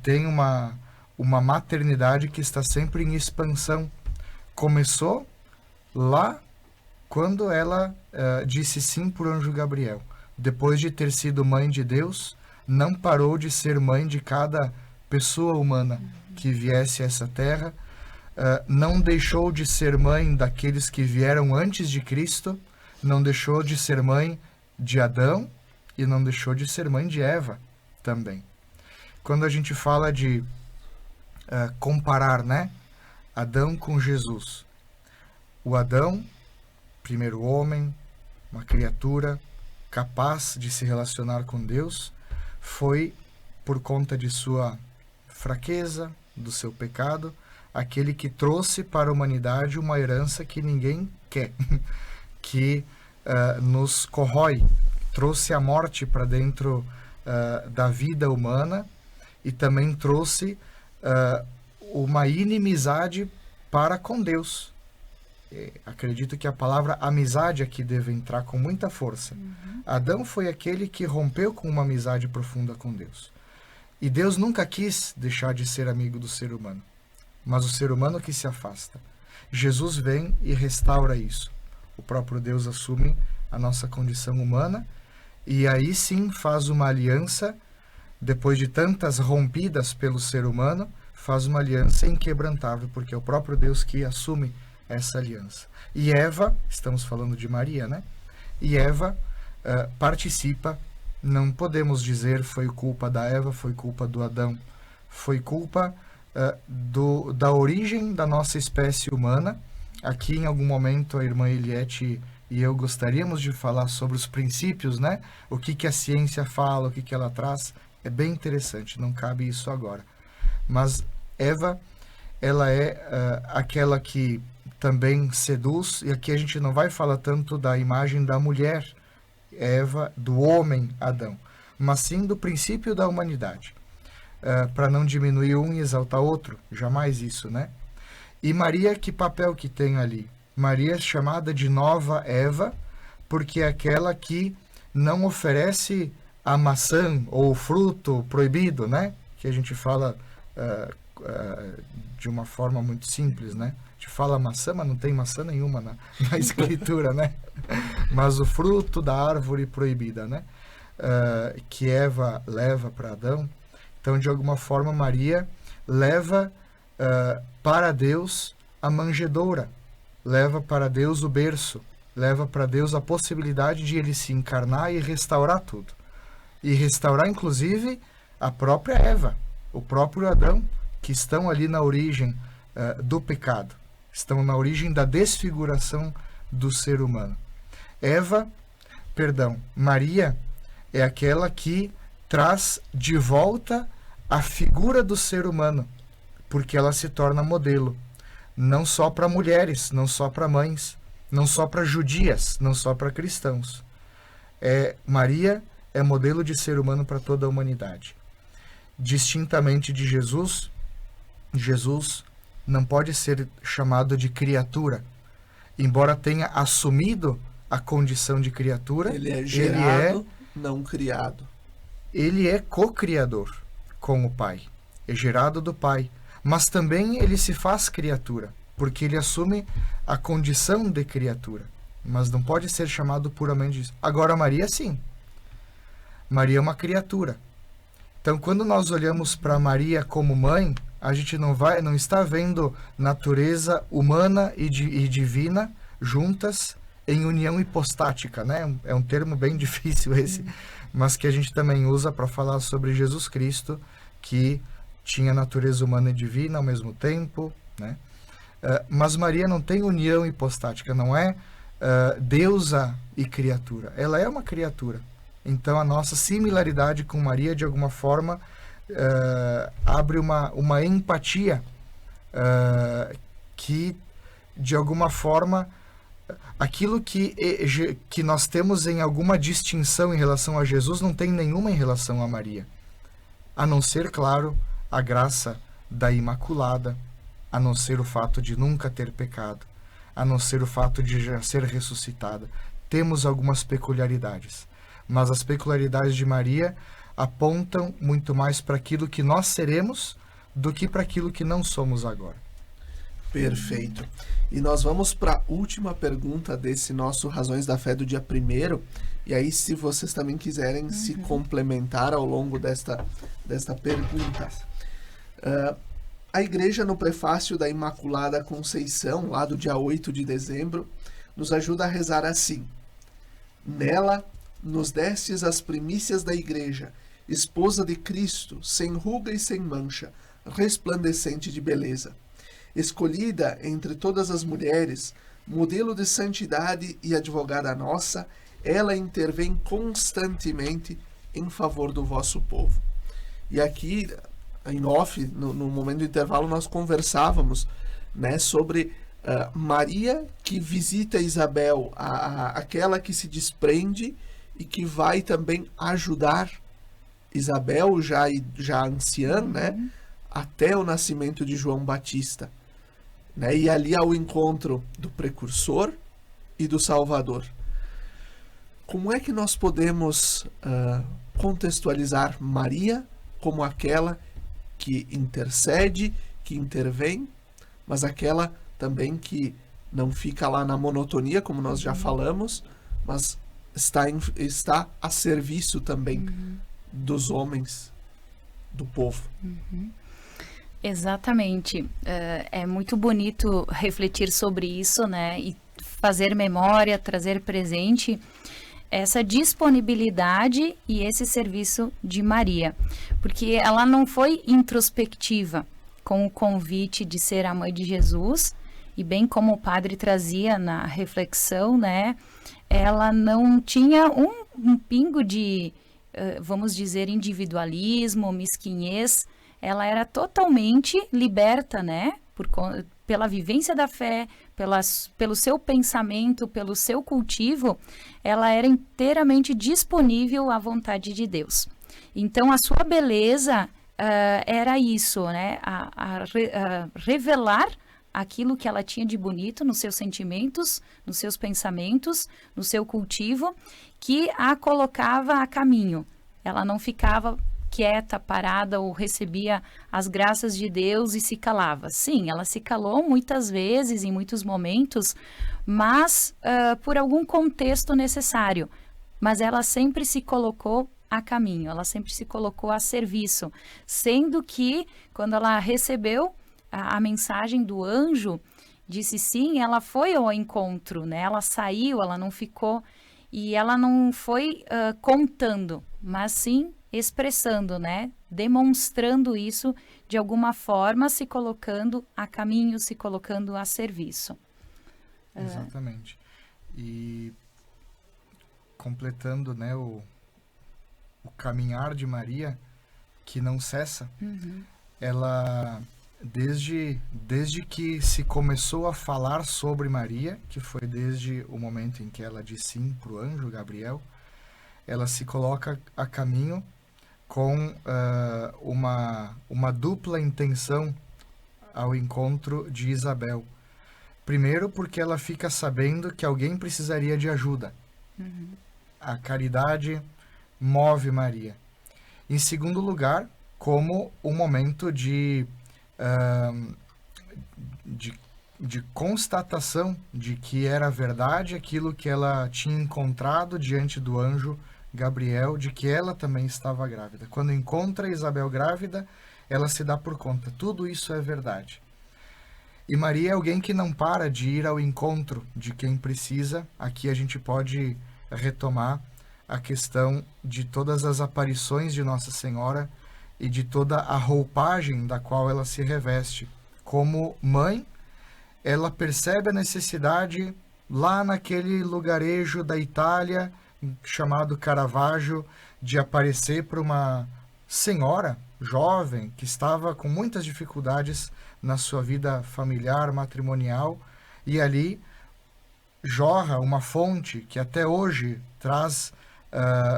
tem uma uma maternidade que está sempre em expansão. Começou lá quando ela disse sim por anjo Gabriel. Depois de ter sido mãe de Deus, não parou de ser mãe de cada pessoa humana que viesse a essa terra. Não deixou de ser mãe daqueles que vieram antes de Cristo, não deixou de ser mãe de Adão e não deixou de ser mãe de Eva também. Quando a gente fala de comparar, né, Adão com Jesus, o Adão, primeiro homem, uma criatura capaz de se relacionar com Deus, foi, por conta de sua fraqueza, do seu pecado, aquele que trouxe para a humanidade uma herança que ninguém quer, que nos corrói, trouxe a morte para dentro da vida humana e também trouxe uma inimizade para com Deus. Acredito que a palavra amizade aqui deve entrar com muita força. Adão foi aquele que rompeu com uma amizade profunda com Deus. E Deus nunca quis deixar de ser amigo do ser humano, mas o ser humano que se afasta. Jesus vem e restaura isso. O próprio Deus assume a nossa condição humana e aí sim faz uma aliança, depois de tantas rompidas pelo ser humano, faz uma aliança inquebrantável, porque é o próprio Deus que assume essa aliança. E Eva, estamos falando de Maria, né? E Eva participa, não podemos dizer foi culpa da Eva, foi culpa do Adão, foi culpa da origem da nossa espécie humana. Aqui em algum momento a irmã Eliette e eu gostaríamos de falar sobre os princípios, né? O que a ciência fala, o que ela traz, é bem interessante, não cabe isso agora. Mas Eva, ela é aquela que também seduz, e aqui a gente não vai falar tanto da imagem da mulher, Eva, do homem, Adão, mas sim do princípio da humanidade, para não diminuir um e exaltar outro, jamais isso, né? E Maria, que papel que tem ali? Maria é chamada de nova Eva, porque é aquela que não oferece a maçã ou o fruto proibido, né? Que a gente fala de uma forma muito simples, né? A gente fala maçã, mas não tem maçã nenhuma na escritura, né? Mas o fruto da árvore proibida, né? Que Eva leva para Adão. Então, de alguma forma, Maria leva para Deus a manjedoura, leva para Deus o berço, leva para Deus a possibilidade de ele se encarnar e restaurar tudo. E restaurar, inclusive, a própria Eva, o próprio Adão, que estão ali na origem do pecado, estão na origem da desfiguração do ser humano. Maria é aquela que traz de volta a figura do ser humano, porque ela se torna modelo, não só para mulheres, não só para mães, não só para judias, não só para cristãos. Maria é modelo de ser humano para toda a humanidade. Distintamente de Jesus, Jesus não pode ser chamado de criatura, embora tenha assumido a condição de criatura. Ele é gerado, não criado. Ele é co-criador com o Pai, é gerado do Pai, mas também ele se faz criatura, porque ele assume a condição de criatura, mas não pode ser chamado puramente disso. Agora Maria sim, Maria é uma criatura. Então quando nós olhamos para Maria como mãe, a gente não está vendo natureza humana e divina juntas em união hipostática, né? É um termo bem difícil esse, mas que a gente também usa para falar sobre Jesus Cristo, que tinha natureza humana e divina ao mesmo tempo, né? Mas Maria não tem união hipostática, não é deusa e criatura. Ela é uma criatura. Então a nossa similaridade com Maria, de alguma forma, abre uma empatia que, de alguma forma, aquilo que nós temos em alguma distinção em relação a Jesus não tem nenhuma em relação a Maria, a não ser, claro, a graça da Imaculada, a não ser o fato de nunca ter pecado, a não ser o fato de já ser ressuscitada. Temos algumas peculiaridades, mas as peculiaridades de Maria apontam muito mais para aquilo que nós seremos do que para aquilo que não somos agora. Perfeito. E nós vamos para a última pergunta desse nosso Razões da Fé do dia 1º. E aí, se vocês também quiserem se complementar ao longo desta pergunta. A igreja, no prefácio da Imaculada Conceição, lá do dia 8 de dezembro, nos ajuda a rezar assim: nela nos destes as primícias da igreja, esposa de Cristo, sem ruga e sem mancha, resplandecente de beleza. Escolhida entre todas as mulheres, modelo de santidade e advogada nossa, ela intervém constantemente em favor do vosso povo. E aqui, em off, no momento do intervalo, nós conversávamos, né, sobre Maria, que visita Isabel, aquela que se desprende e que vai também ajudar Isabel, já anciã, né, até o nascimento de João Batista. Né, e ali ao encontro do precursor e do Salvador. Como é que nós podemos contextualizar Maria como aquela que intercede, que intervém, mas aquela também que não fica lá na monotonia, como nós já falamos, mas está a serviço também dos homens, do povo? Exatamente. É muito bonito refletir sobre isso, né? E fazer memória, trazer presente essa disponibilidade e esse serviço de Maria. Porque ela não foi introspectiva com o convite de ser a mãe de Jesus, e bem como o padre trazia na reflexão, né? Ela não tinha um pingo de, vamos dizer, individualismo, mesquinhez. Ela era totalmente liberta, né? Pela vivência da fé, pelo seu pensamento, pelo seu cultivo, ela era inteiramente disponível à vontade de Deus. Então, a sua beleza era isso, né? A revelar aquilo que ela tinha de bonito nos seus sentimentos, nos seus pensamentos, no seu cultivo, que a colocava a caminho. Ela não ficava quieta, parada, ou recebia as graças de Deus e se calava. Sim, ela se calou muitas vezes, em muitos momentos, mas por algum contexto necessário. Mas ela sempre se colocou a caminho, ela sempre se colocou a serviço, sendo que, quando ela recebeu a mensagem do anjo, disse sim, ela foi ao encontro, né? Ela saiu, ela não ficou, e ela não foi contando, mas sim expressando, né? Demonstrando isso de alguma forma, se colocando a caminho, se colocando a serviço. Exatamente. E completando, né, o caminhar de Maria, que não cessa, ela, desde que se começou a falar sobre Maria, que foi desde o momento em que ela disse sim para o anjo Gabriel, ela se coloca a caminho com uma dupla intenção ao encontro de Isabel. Primeiro, porque ela fica sabendo que alguém precisaria de ajuda. A caridade move Maria. Em segundo lugar, como um momento de constatação de que era verdade aquilo que ela tinha encontrado diante do anjo Gabriel, de que ela também estava grávida. Quando encontra Isabel grávida, ela se dá por conta. Tudo isso é verdade. E Maria é alguém que não para de ir ao encontro de quem precisa. Aqui a gente pode retomar a questão de todas as aparições de Nossa Senhora e de toda a roupagem da qual ela se reveste. Como mãe, ela percebe a necessidade lá naquele lugarejo da Itália, chamado Caravaggio, de aparecer para uma senhora jovem que estava com muitas dificuldades na sua vida familiar, matrimonial, e ali jorra uma fonte que até hoje traz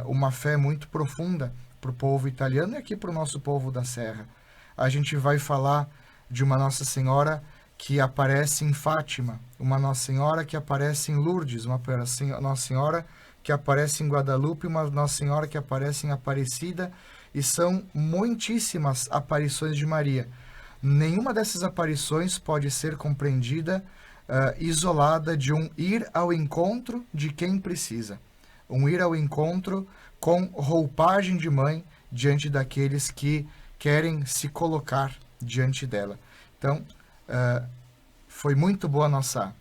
uma fé muito profunda para o povo italiano e aqui para o nosso povo da Serra. A gente vai falar de uma Nossa Senhora que aparece em Fátima, uma Nossa Senhora que aparece em Lourdes, uma Nossa Senhora que aparece em Guadalupe, uma Nossa Senhora que aparece em Aparecida, e são muitíssimas aparições de Maria. nenhuma dessas aparições pode ser compreendida isolada de um ir ao encontro de quem precisa. Um ir ao encontro com roupagem de mãe diante daqueles que querem se colocar diante dela. Então, foi muito boa a nossa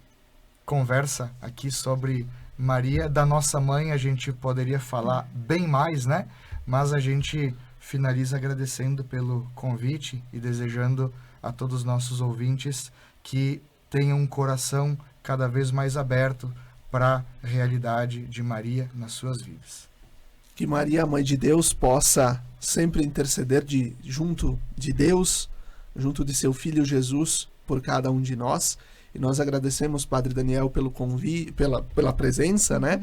conversa aqui sobre Maria. Da nossa mãe a gente poderia falar bem mais, né? Mas a gente finaliza agradecendo pelo convite e desejando a todos os nossos ouvintes que tenham um coração cada vez mais aberto para a realidade de Maria nas suas vidas. Que Maria, a Mãe de Deus, possa sempre interceder junto de Deus, junto de seu Filho Jesus, por cada um de nós. E nós agradecemos, Padre Daniel, pelo convite, pela presença, né?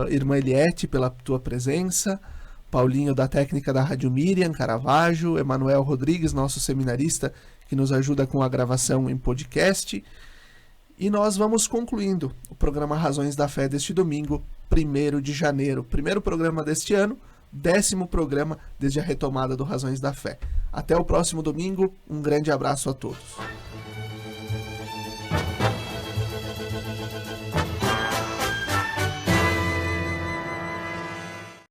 Irmã Eliette, pela tua presença. Paulinho, da técnica da Rádio Miriam, Caravaggio. Emanuel Rodrigues, nosso seminarista, que nos ajuda com a gravação em podcast. E nós vamos concluindo o programa Razões da Fé deste domingo, 1º de janeiro. Primeiro programa deste ano, 10º programa desde a retomada do Razões da Fé. Até o próximo domingo, um grande abraço a todos.